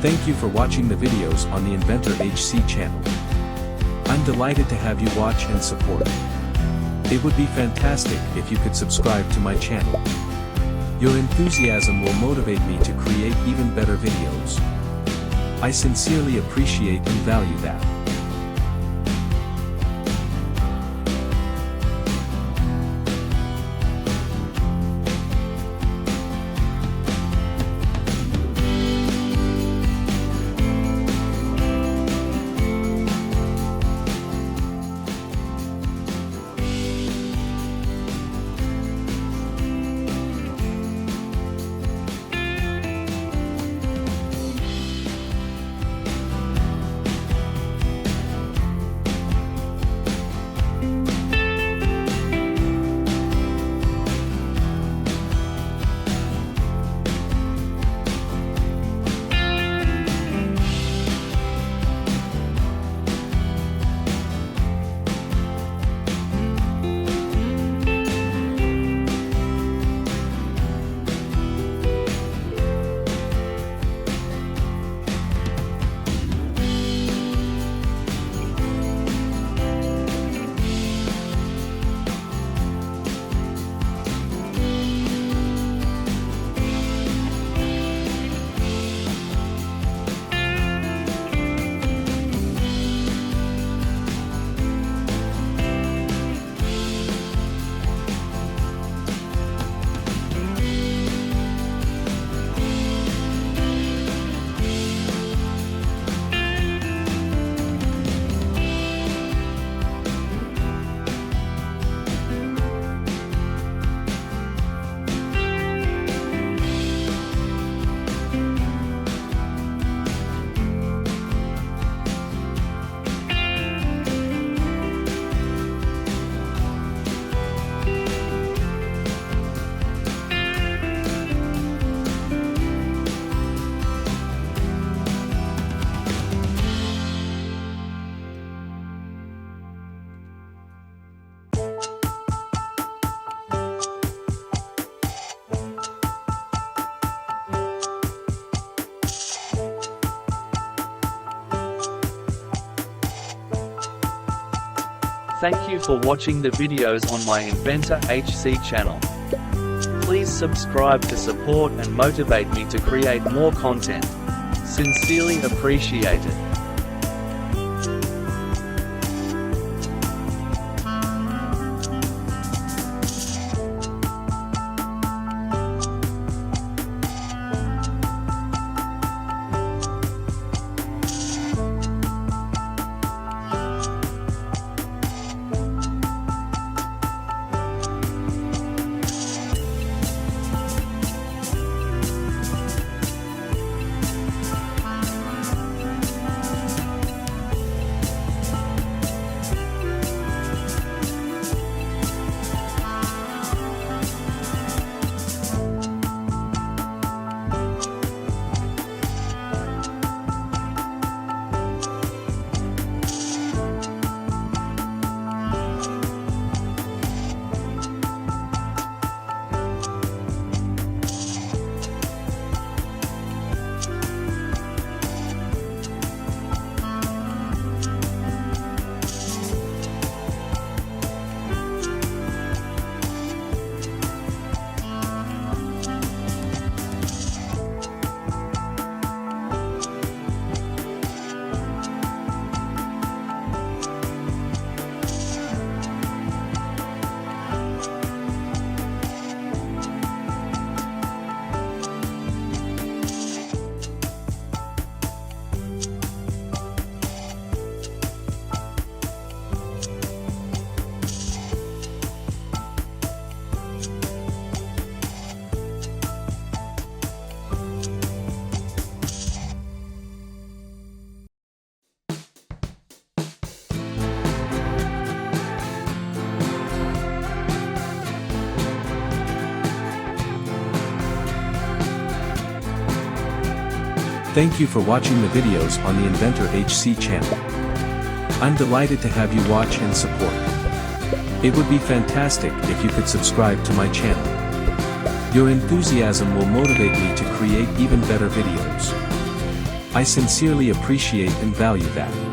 Thank you for watching the videos on the InventorHC channel. I'm delighted to have you watch and support. It would be fantastic if you could subscribe to my channel. Your enthusiasm will motivate me to create even better videos. I sincerely appreciate and value that. Thank you for watching the videos on my InventorHC channel. Please subscribe to support and motivate me to create more content. Sincerely appreciated. Thank you for watching the videos on the InventorHC channel. I'm delighted to have you watch and support. It would be fantastic if you could subscribe to my channel. Your enthusiasm will motivate me to create even better videos. I sincerely appreciate and value that.